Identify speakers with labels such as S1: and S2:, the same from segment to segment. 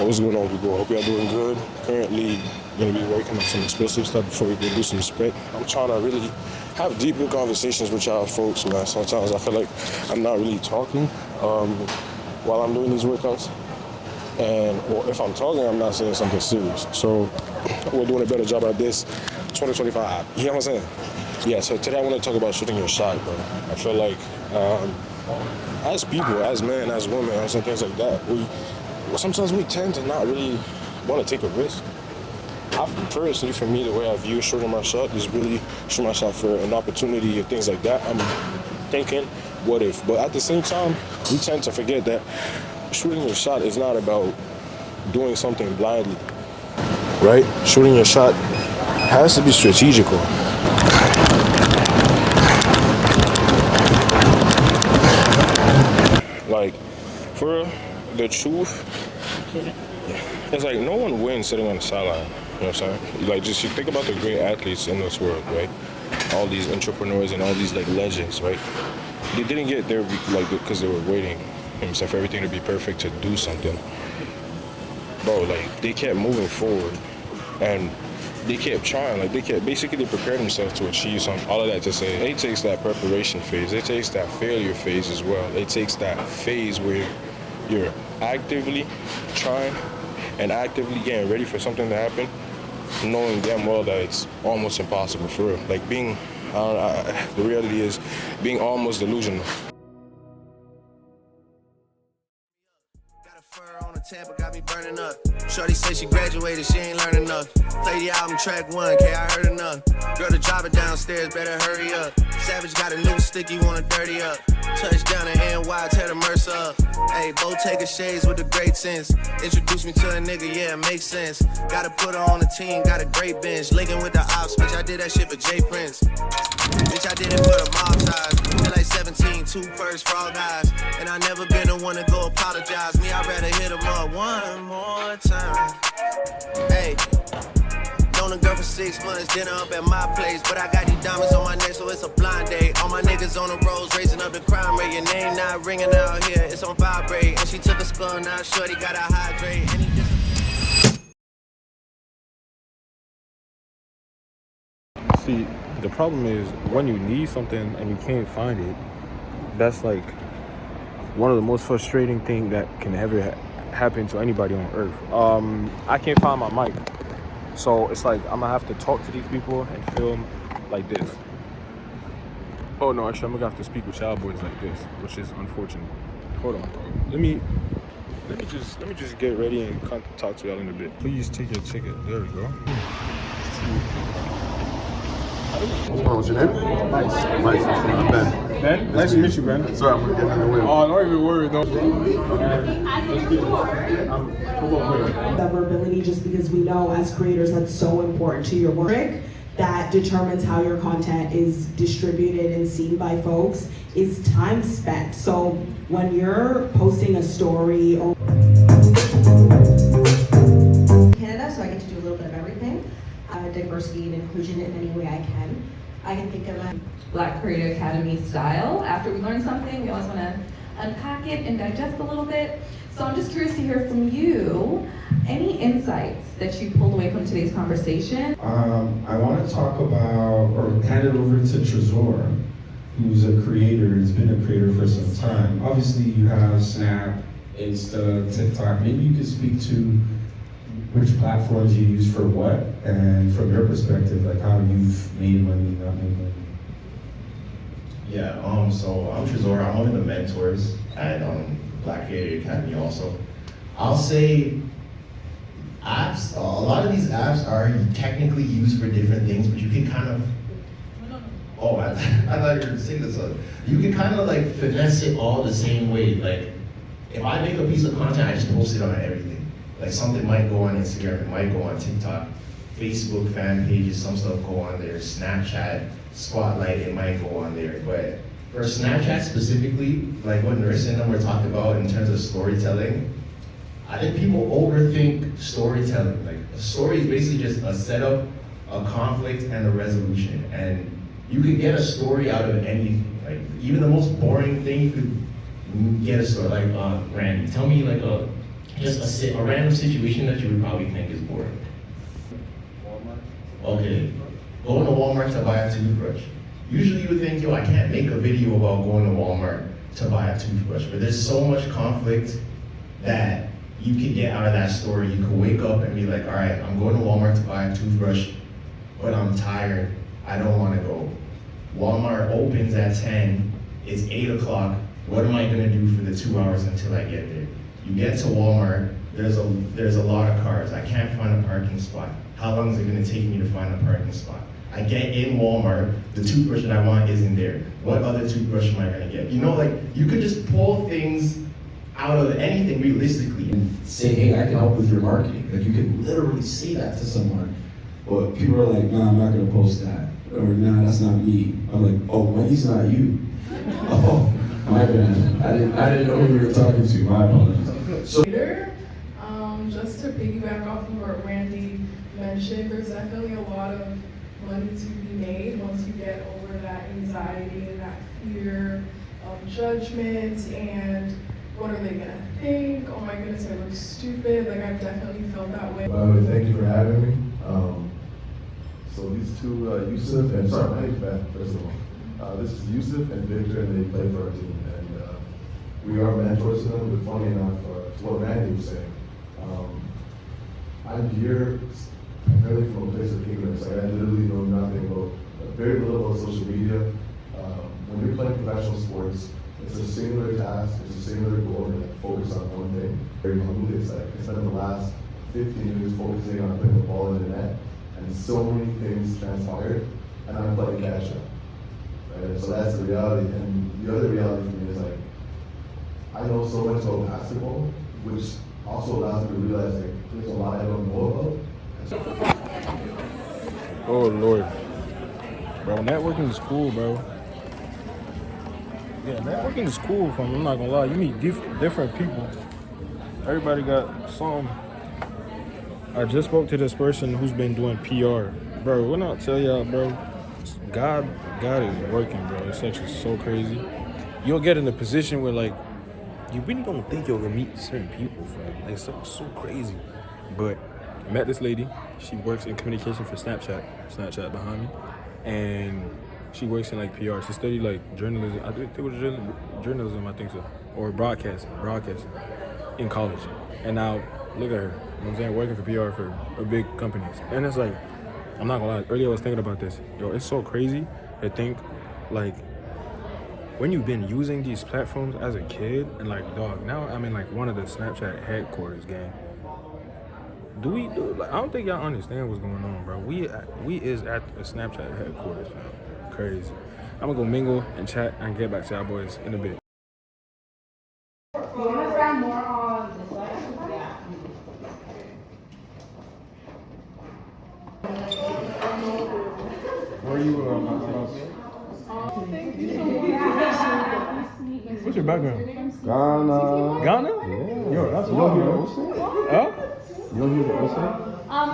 S1: What's going on, people? Hope y'all doing good. Currently gonna be working on some explosive stuff before we go do some sprint. I'm trying to really have deeper conversations with y'all folks, man. Sometimes I feel like I'm not really talking while I'm doing these workouts. Or if I'm talking, I'm not saying something serious. So we're doing a better job at this 2025. You know what I'm saying? Yeah, so today I want to talk about shooting your shot, bro. I feel like as people, as men, as women, and some things like that, sometimes we tend to not really want to take a risk. Personally, for me, the way I view shooting my shot is really shooting my shot for an opportunity or things like that. I'm thinking, what if? But at the same time, we tend to forget that shooting your shot is not about doing something blindly, right? Shooting your shot has to be strategical. Like, for the truth, it's like no one wins sitting on the sideline. You know what I'm saying? Like, just you think about the great athletes in this world, right? All these entrepreneurs and all these like legends, right? They didn't get there because they were waiting, you know what I'm saying, for everything to be perfect to do something. Bro, like they kept moving forward and they kept trying. Like they prepared themselves to achieve something. All of that to say, it takes that preparation phase. It takes that failure phase as well. It takes that phase where you're actively trying and actively getting ready for something to happen, knowing damn well that it's almost impossible for real. Like the reality is being almost delusional.
S2: Tampa got me burning up. Shorty said she graduated, she ain't learning enough. Play the album track 1, K, I heard enough. Girl, the driver downstairs, better hurry up. Savage got a new stick, you wanna dirty up. Touchdown in NY, tear the Mercer up. Hey, Bottega shades with the great sense. Introduce me to a nigga, yeah, it makes sense. Gotta put her on the team, got a great bench. Linking with the ops, bitch, I did that shit for J Prince. Bitch, I did it for the mob ties. Feel like 17, 2 first for all guys. And I never been the one to go apologize. Me, I'd rather hit them up one more time. Hey, known a girl for 6 months, dinner up at my place. But I got these diamonds on my neck, so it's a blind date. All my niggas on the roads, raising up the crime rate. Your name not ringing out here, it's on vibrate. And she took a skull, now shorty gotta hydrate.
S1: See, the problem is when you need something and you can't find it, that's like one of the most frustrating things that can ever happen to anybody on earth. I can't find my mic, so it's like I'm gonna have to talk to these people and film like this. Oh no, actually I'm gonna have to speak with y'all boys like this, which is unfortunate. Hold on, bro. Let me just get ready and talk to y'all in a bit. Please take your ticket. There we go.
S3: What's your name? Nice. I'm Ben.
S1: Ben? Nice to meet you, Ben.
S3: Sorry, I'm gonna get in the way.
S1: Oh, don't even worry, no.
S4: Discoverability, just because we know as creators that's so important to your work, that determines how your content is distributed and seen by folks, is time spent. So when you're posting a story or
S5: Canada, so I get to do a little bit of everything. Diversity and inclusion in any way I can. I can think of a
S6: Black Creator Academy style. After we learn something, we always want to unpack it and digest a little bit. So I'm just curious to hear from you, any insights that you pulled away from today's conversation?
S7: I want to talk about, or hand it over to Trezor, who's a creator, has been a creator for some time. Obviously you have Snap, Insta, TikTok. Maybe you could speak to which platforms you use for what, and from your perspective, like how you've made money, not made money.
S8: Yeah, so I'm Trezor. I'm one of the mentors at Black Creator Academy also. I'll say apps, a lot of these apps are technically used for different things, but you can kind of, oh, I thought you were going to say this. You can kind of like finesse it all the same way. Like, if I make a piece of content, I just post it on everything. Like something might go on Instagram, it might go on TikTok, Facebook fan pages, some stuff go on there, Snapchat, Spotlight, it might go on there. But for Snapchat specifically, like what Nurse and them were talking about in terms of storytelling, I think people overthink storytelling. Like a story is basically just a setup, a conflict, and a resolution. And you can get a story out of anything. Like even the most boring thing, you could get a story. Like Randy, tell me like a Just a random situation that you would probably think is boring. Okay, going to Walmart to buy a toothbrush. Usually you would think, yo, I can't make a video about going to Walmart to buy a toothbrush, but there's so much conflict that you could get out of that story. You could wake up and be like, all right, I'm going to Walmart to buy a toothbrush, but I'm tired, I don't want to go. Walmart opens at 10, it's 8 o'clock, what am I gonna do for the 2 hours until I get there? You get to Walmart, there's a lot of cars, I can't find a parking spot. How long is it gonna take me to find a parking spot? I get in Walmart, the toothbrush that I want isn't there. What other toothbrush am I gonna get? You know, like, you could just pull things out of anything realistically.
S7: Say, hey, I can help with your marketing. Like, you can literally say that to someone. But people are like, nah, I'm not gonna post that. Or nah, that's not me. I'm like, oh, Wendy's not you. Oh, my bad. I didn't know who we were talking to. My apologies. So,
S9: just to piggyback off of what Randy mentioned, there's definitely a lot of money to be made once you get over that anxiety and that fear of judgment and what are they gonna think? Oh my goodness, I look stupid. Like, I've definitely felt that way.
S3: Thank you for having me. So these two, Yusuf and, sorry, my name's Ben, first of all. This is Yusuf and Victor, and they play for our team. And we are mentors to them, but funny enough, to what Randy was saying, I'm here primarily from a place of ignorance. Like, I literally know nothing about, very little about social media. When you're playing professional sports, it's a singular task, it's a singular goal, and focus on one thing. Very humbly, it's like, I spent the last 15 years focusing on putting the ball in the net, and so many things transpired, and I'm playing catch up. Right? So that's the reality, and the other reality for me is like, I know so much about basketball, which also allows me to realize like, there's a lot I don't know about.
S1: Oh Lord, bro, networking is cool, bro. Yeah, networking is cool. I'm not gonna lie, you meet different people. Everybody got some. I just spoke to this person who's been doing PR, bro. When I tell y'all, bro, God is working, bro. It's actually so crazy. You'll get in a position where like you really don't think you're gonna meet certain people, fam. Like, it's so crazy. But I met this lady. She works in communication for Snapchat behind me, and she works in like PR. She studied like journalism. I think it was journalism, I think so, or broadcasting in college. And now look at her. You know what I'm saying? Working for PR for big companies. And it's like, I'm not gonna lie. Earlier I was thinking about this. Yo, it's so crazy to think like, when you've been using these platforms as a kid, and like, dog, now I'm in like one of the Snapchat headquarters, gang. Like, I don't think y'all understand what's going on, bro. We is at the Snapchat headquarters, fam. Crazy. I'm gonna go mingle and chat and get back to y'all boys in a bit. Where are you, what's your background?
S3: Ghana.
S1: Ghana?
S3: Yeah.
S1: Yo, that's
S3: You don't hear the
S1: wild.
S3: Ocean?
S1: Huh?
S3: You don't hear the Ocean?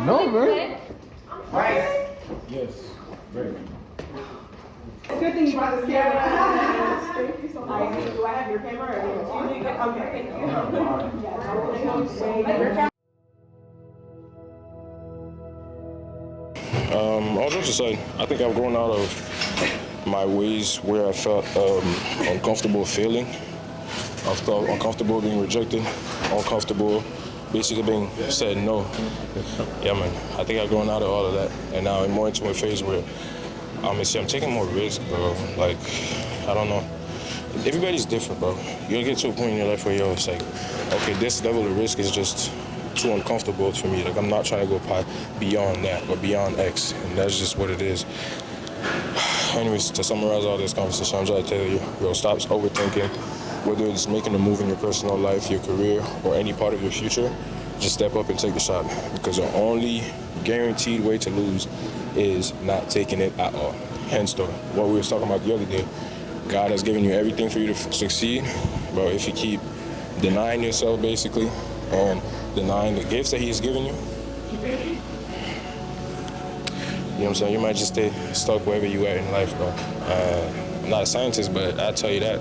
S1: No, man. Yes. Great.
S10: Good thing you brought this camera. Thank you so much. Do I have your camera or okay, thank you.
S1: All jokes aside, I think I've grown out of my ways where I felt uncomfortable feeling. I felt uncomfortable being rejected, uncomfortable basically being said no. Yeah, man, I think I've grown out of all of that. And now I'm more into a phase where I'm taking more risk, bro. Like, I don't know. Everybody's different, bro. You'll get to a point in your life where you're just like, okay, this level of risk is just too uncomfortable for me. Like, I'm not trying to go beyond that or beyond X, and that's just what it is. Anyways, to summarize all this conversation, I'm trying to tell you, yo, stop overthinking. Whether it's making a move in your personal life, your career, or any part of your future, just step up and take the shot. Because the only guaranteed way to lose is not taking it at all. Hence, though, what we were talking about the other day, God has given you everything for you to succeed. But if you keep denying yourself, basically, and denying the gifts that He's given you, you know what I'm saying? You might just stay stuck wherever you are in life, bro. I'm not a scientist, but I'll tell you that.